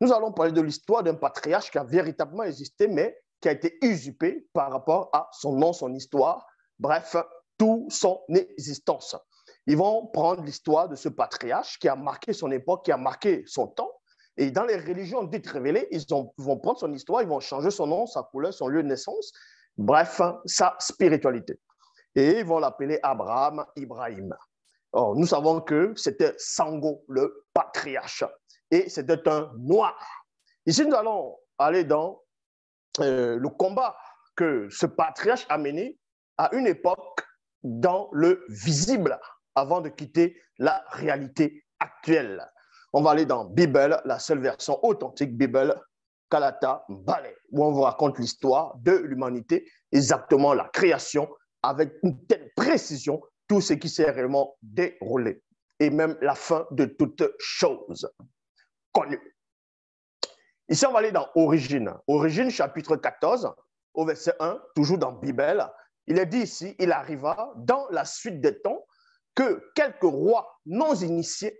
Nous allons parler de l'histoire d'un patriarche qui a véritablement existé, mais qui a été usurpé par rapport à son nom, son histoire, bref, toute son existence. Ils vont prendre l'histoire de ce patriarche qui a marqué son époque, qui a marqué son temps. Et dans les religions dites révélées, vont prendre son histoire, ils vont changer son nom, sa couleur, son lieu de naissance, bref, sa spiritualité. Et ils vont l'appeler Abraham Ibrahim. Or, nous savons que c'était Sango, le patriarche, et c'était un noir. Ici, nous allons aller dans le combat que ce patriarche a mené à une époque dans le visible avant de quitter la réalité actuelle. On va aller dans Bible, la seule version authentique, Bible, Kalata Mbale, où on vous raconte l'histoire de l'humanité, exactement la création, avec une telle précision, tout ce qui s'est réellement déroulé, et même la fin de toute chose connue. Ici, on va aller dans Origine. Origine, chapitre 14, au verset 1, toujours dans Bible. Il est dit ici, il arriva dans la suite des temps que quelques rois non initiés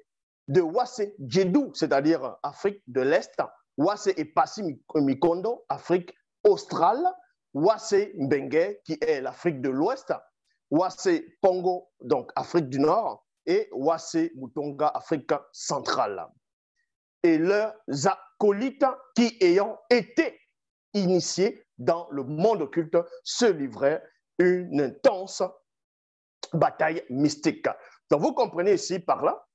de Wassé Djedou, c'est-à-dire Afrique de l'Est, Wassé et Passi Mikondo, Afrique australe, Wassé Mbengue, qui est l'Afrique de l'Ouest, Wassé Pongo, donc Afrique du Nord, et Wassé Mutonga, Afrique centrale. Et leurs acolytes qui, ayant été initiés dans le monde occulte, se livraient une intense bataille mystique. Donc, vous comprenez ici par là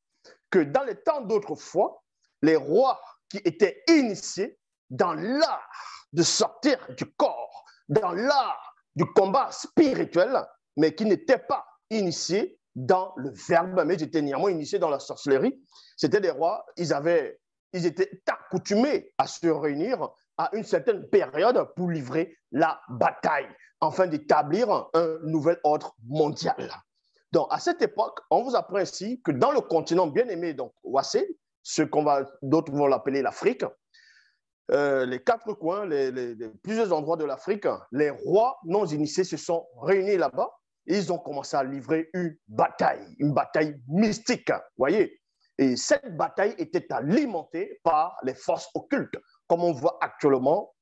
que dans les temps d'autrefois, les rois qui étaient initiés dans l'art de sortir du corps, dans l'art du combat spirituel, mais qui n'étaient pas initiés dans le verbe, mais ils étaient néanmoins initiés dans la sorcellerie, c'était des rois, ils étaient accoutumés à se réunir à une certaine période pour livrer la bataille, afin d'établir un nouvel ordre mondial. Donc, à cette époque, on vous apprend ici que dans le continent bien-aimé, donc Wassé, d'autres vont l'appeler l'Afrique, les quatre coins, plusieurs endroits de l'Afrique, les rois non initiés se sont réunis là-bas et ils ont commencé à livrer une bataille mystique, voyez. Et cette bataille était alimentée par les forces occultes, comme on voit actuellement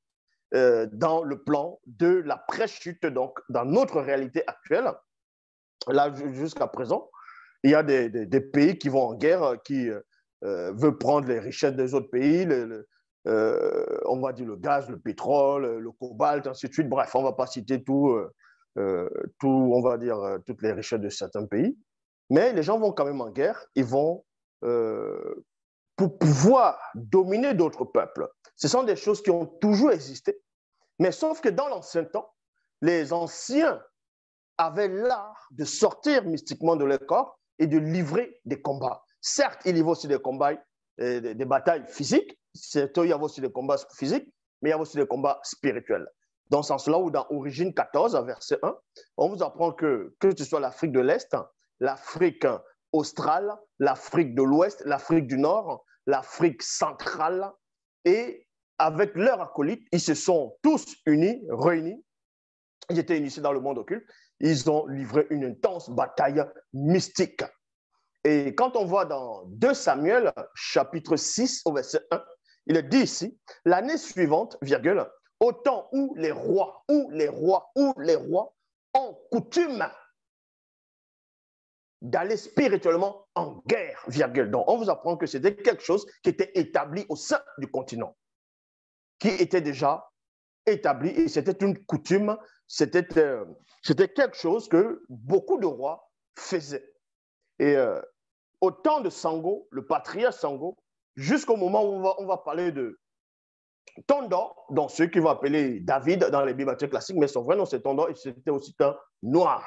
dans le plan de la pré-chute, donc dans notre réalité actuelle. Là, jusqu'à présent, il y a des pays qui vont en guerre, qui veulent prendre les richesses des autres pays, on va dire le gaz, le pétrole, le cobalt, ainsi de suite. Bref, on ne va pas citer on va dire, toutes les richesses de certains pays. Mais les gens vont quand même en guerre, ils vont pour pouvoir dominer d'autres peuples. Ce sont des choses qui ont toujours existé, mais sauf que dans l'ancien temps, les anciens avaient l'art de sortir mystiquement de leur corps et de livrer des combats. Certes, il y avait aussi des combats, des batailles physiques, il y avait aussi des combats physiques, mais il y avait aussi des combats spirituels. Dans ce sens-là, où dans Origine 14, verset 1, on vous apprend que ce soit l'Afrique de l'Est, l'Afrique australe, l'Afrique de l'Ouest, l'Afrique du Nord, l'Afrique centrale, et avec leurs acolytes, ils se sont tous réunis, ils étaient initiés dans le monde occulte, ils ont livré une intense bataille mystique. Et quand on voit dans 2 Samuel, chapitre 6, au verset 1, il est dit ici, l'année suivante, virgule, au temps où les rois ont coutume d'aller spirituellement en guerre, virgule. Donc, on vous apprend que c'était quelque chose qui était établi au sein du continent, qui était déjà établi, et c'était une coutume, c'était quelque chose que beaucoup de rois faisaient. Et au temps de Sango, le patriarche Sango, jusqu'au moment où on va parler de Tondor, dans ceux qui vont appeler David dans les Bibles classiques, mais son vrai nom c'est Tondor, et c'était aussi un noir.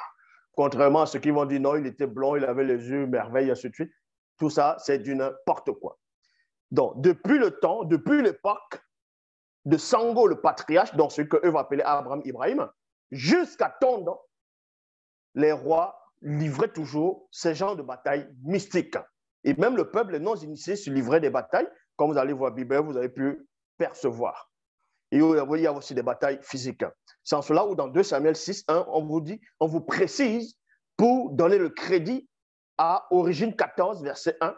Contrairement à ceux qui vont dire non, il était blanc, il avait les yeux merveilles, et ainsi de suite. Tout ça, c'est du n'importe quoi. Donc, depuis l'époque de Sango, le patriarche, dans ce qu'eux vont appeler Abraham Ibrahim, jusqu'à Tondor, les rois livraient toujours ces genres de batailles mystiques. Et même le peuple, les non-initiés, se livrait des batailles. Comme vous allez voir Bible, vous avez pu percevoir. Et il y a aussi des batailles physiques. C'est en cela où dans 2 Samuel 6, 1, on vous précise pour donner le crédit à Origine 14, verset 1,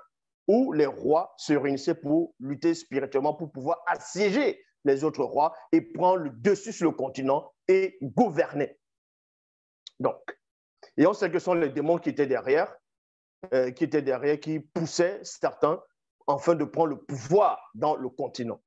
où les rois se réunissaient pour lutter spirituellement, pour pouvoir assiéger les autres rois et prendre le dessus sur le continent et gouverner. Donc, et on sait que ce sont les démons qui étaient derrière, qui poussaient certains afin de prendre le pouvoir dans le continent.